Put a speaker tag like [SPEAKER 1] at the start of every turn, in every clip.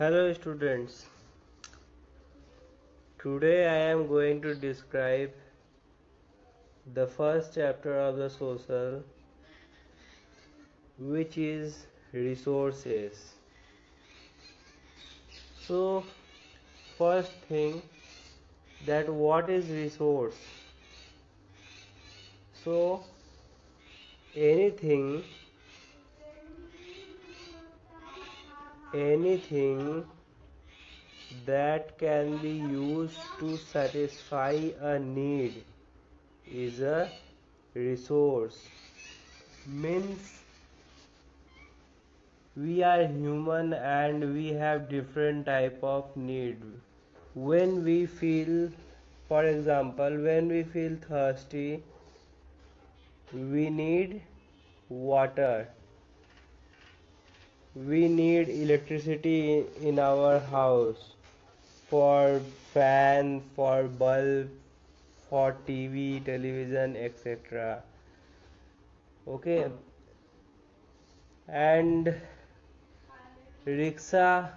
[SPEAKER 1] Hello students, today I am going to describe the first chapter of the social, which is resources. So first thing, that what is resource? So anything anything that can be used to satisfy a need is a resource. Means we are human and we have different type of need. When we feel, for example, when we feel thirsty, we need water. We need electricity in our house for fan, for bulb, for TV, television, etc. Okay, and rickshaw,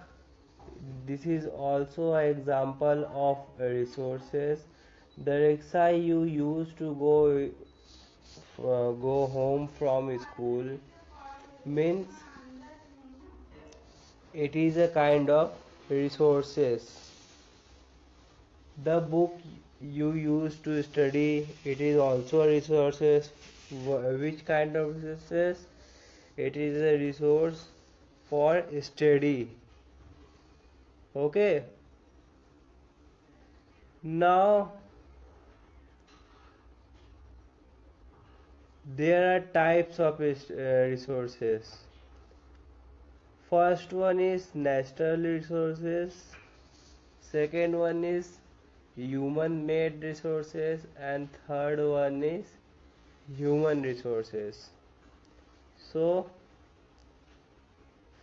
[SPEAKER 1] this is also an example of resources. The rickshaw you use to go home from school, means it is a kind of resources. The book you use to study, it is also a resources. Which kind of resources? It is a resource for study. Okay, now there are types of resources. First one is natural resources, second one is human made resources, and third one is human resources. So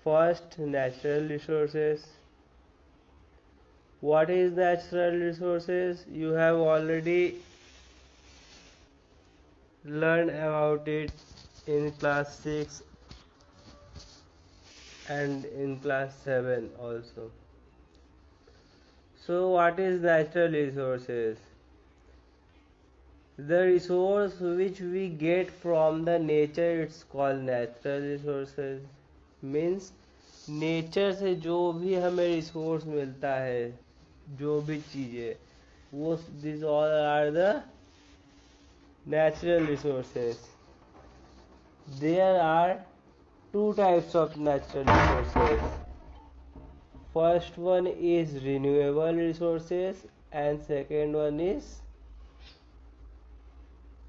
[SPEAKER 1] first, natural resources. What is natural resources? You have already learned about it in class 6 and in class 7 also. So what is natural resources? The resource which we get from the nature, it's called natural resources. Means nature से जो भी हमें resource मिलता है, जो भी चीज़ें, वो this all are the natural resources. There are two types of natural resources. First one is renewable resources and second one is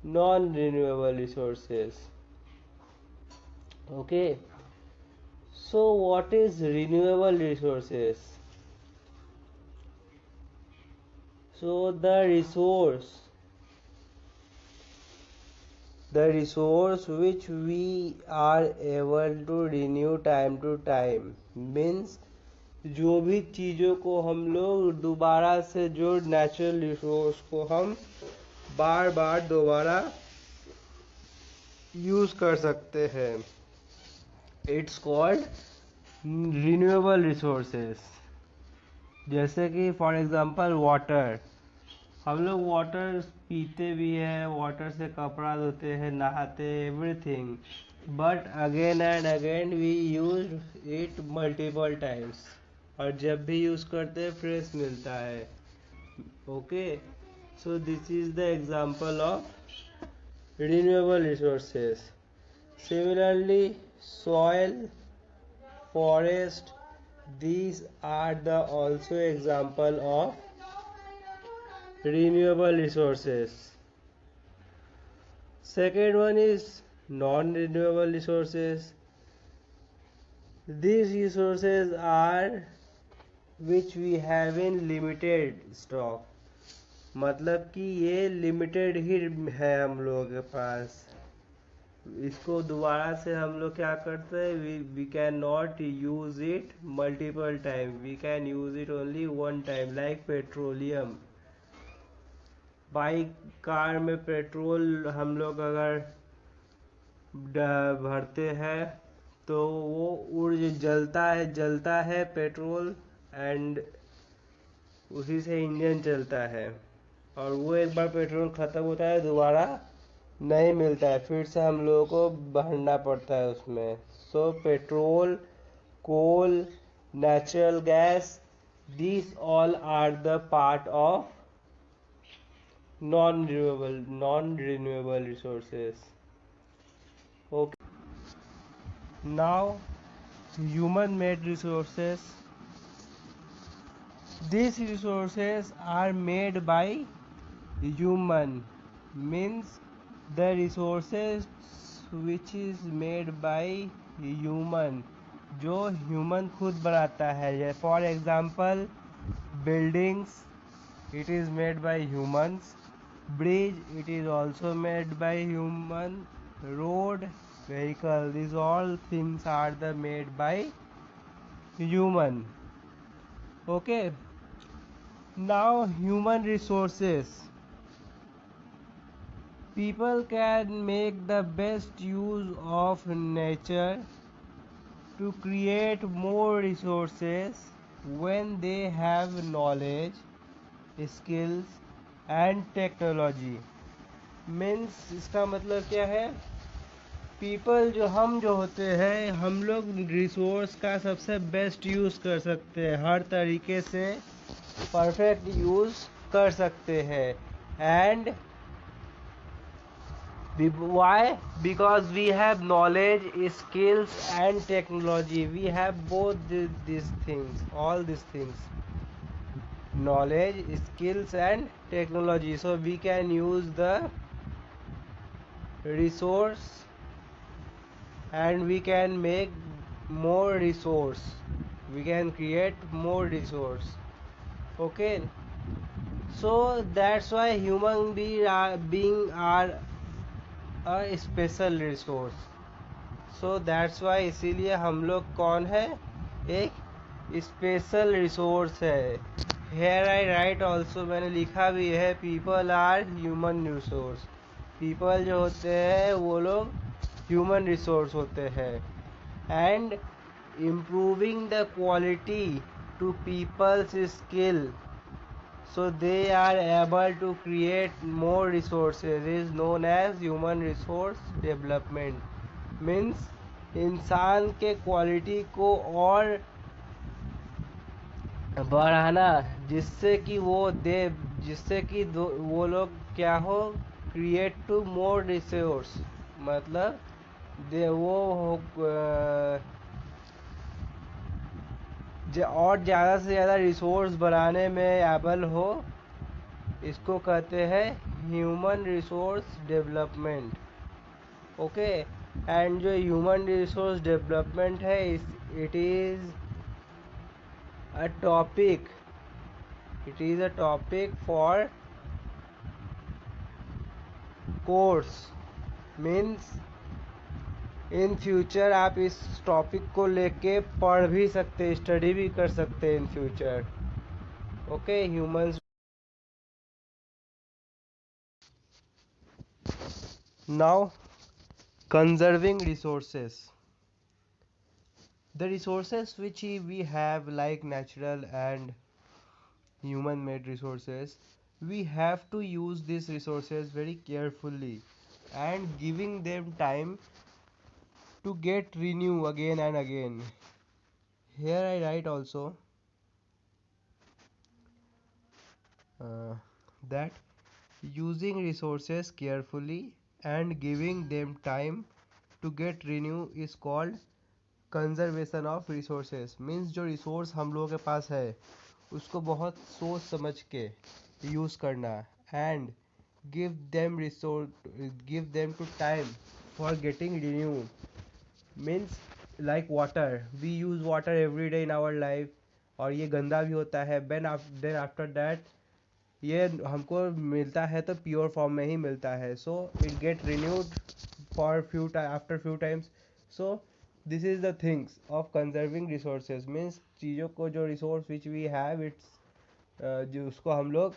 [SPEAKER 1] non-renewable resources. Okay, so what is renewable resources? So the resource which we are able to renew time to time, means जो भी चीज़ों को हम लोग दोबारा से, जो natural resource को हम बार बार दोबारा यूज कर सकते हैं, इट्स कॉल्ड रिन्यूएबल रिसोर्सेस. जैसे कि फॉर एग्जांपल वाटर, हम लोग वाटर पीते भी हैं, वाटर से कपड़ा धोते हैं, नहाते, everything, but again and again we use it multiple times, और जब भी यूज़ करते हैं फ्रेश मिलता है. Okay, so this is the example of renewable resources. Similarly soil, forest, these are the also example of renewable resources. Second one is non-renewable resources. These resources are which we have in limited stock, मतलब कि ये limited ही है हम लोगों के पास. इसको दोबारा से हम लोग क्या करते हैं, we can not use it multiple time, we can use it only one time. Like petroleum, bike car में पेट्रोल हम लोग अगर भरते हैं तो वो जलता है पेट्रोल, एंड उसी से इंजन चलता है, और वो एक बार पेट्रोल ख़त्म होता है दोबारा नहीं मिलता है, फिर से हम लोगों को भरना पड़ता है उसमें। So petrol, coal, natural gas, these all are the part of non-renewable resources. Okay. Now, human-made resources. These resources are made by human, means the resources which is made by human, जो human खुद बनाता है। For example, buildings, it is made by humans. Bridge, it is also made by human. Road, vehicle, these all things are the made by human. Okay. Now, human resources. People can make the best use of nature to create more resources when they have knowledge, skills and technology. Means इसका मतलब क्या है? People जो होते हैं, हम लोग resource का सबसे बेस्ट यूज़ कर सकते हैं, हर तरीके से परफेक्ट यूज़ कर सकते हैं। And why? Because we have knowledge, skills and technology. We have both these things, all these things, knowledge, skills and technology, so we can use the resource and we can make more resource, we can create more resource. Okay, so that's why human being are a special resource. So that's why, इसीलिए हम लोग कौन है, एक special resource है। Here I write also, मैंने लिखा भी है, people are human resource. People जो होते हैं वो लोग ह्यूमन रिसोर्स होते हैं। And improving the quality to people's skill so they are able to create more resources is known as human resource development. Means इंसान के क्वालिटी को और बढ़ाना, जिससे कि वो लोग क्या हो, क्रिएट टू मोर रिसोर्स, मतलब दे वो हो और ज़्यादा से ज़्यादा रिसोर्स बनाने में एबल हो, इसको कहते हैं human resource development. Okay, and जो ह्यूमन रिसोर्स डेवलपमेंट है, it is a topic, it is a topic for course. Means in future आप इस टॉपिक को लेके पढ़ भी सकते, स्टडी भी कर सकते हैं in future. Okay, humans. Now, conserving resources. The resources which we have, like natural and human made resources, we have to use these resources very carefully and giving them time to get renew again and again. Here I write also that using resources carefully and giving them time to get renew is called conservation of resources. Means जो resource हम लोगों के पास है उसको बहुत सोच समझ के यूज़ करना, and give them to time for getting renew. Means like water, we use water every day in our life, और ये गंदा भी होता है। देन आफ्टर दैट ये हमको मिलता है तो प्योर फॉर्म में ही मिलता है, so it get renewed for after few times. So this is the things of conserving resources. Means चीज़ों को, जो resource which we have its, जो उसको हम लोग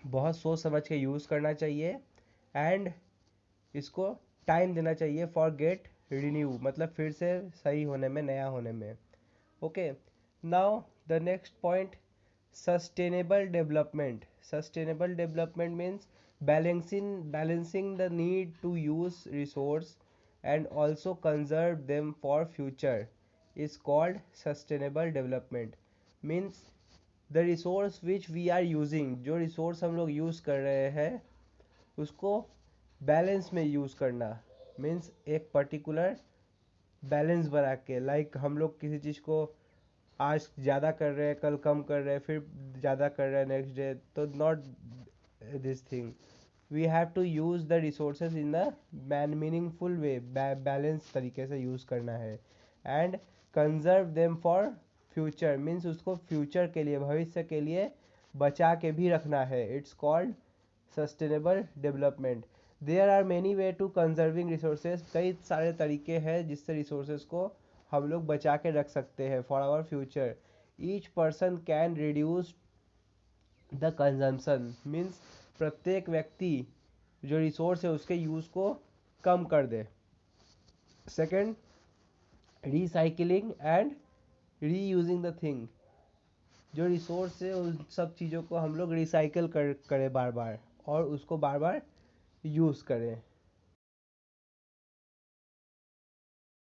[SPEAKER 1] बहुत सोच समझ के यूज़ करना चाहिए, एंड इसको टाइम देना चाहिए फॉर गेट रिन्यू, मतलब फिर से सही होने में, नया होने में। Okay, now The next point, sustainable development. Sustainable development means balancing the need to use resource and also conserve them for future is called sustainable development. Means the resource which we are using, जो resource हम लोग use कर रहे हैं उसको balance में use करना, means एक पर्टिकुलर बैलेंस बना के, लाइक हम लोग किसी चीज़ को आज ज़्यादा कर रहे हैं, कल कम कर रहे हैं, फिर ज़्यादा कर रहे हैं नेक्स्ट डे, तो not this thing. We have to use the resources in the meaningful way, balance तरीके से यूज़ करना है. And conserve them for future, means उसको फ्यूचर के लिए, भविष्य के लिए बचा के भी रखना है. It's called sustainable development. There are many way to conserving resources. कई सारे तरीके हैं जिससे रिसोर्सेज को हम लोग बचा के रख सकते हैं for our future. Each person can reduce the consumption, means प्रत्येक व्यक्ति जो रिसोर्स है उसके यूज़ को कम कर दे. Second, recycling and reusing the thing. जो रिसोर्स है उन सब चीज़ों को हम लोग रिसाइकिल करें बार बार और उसको बार बार यूज़ करें.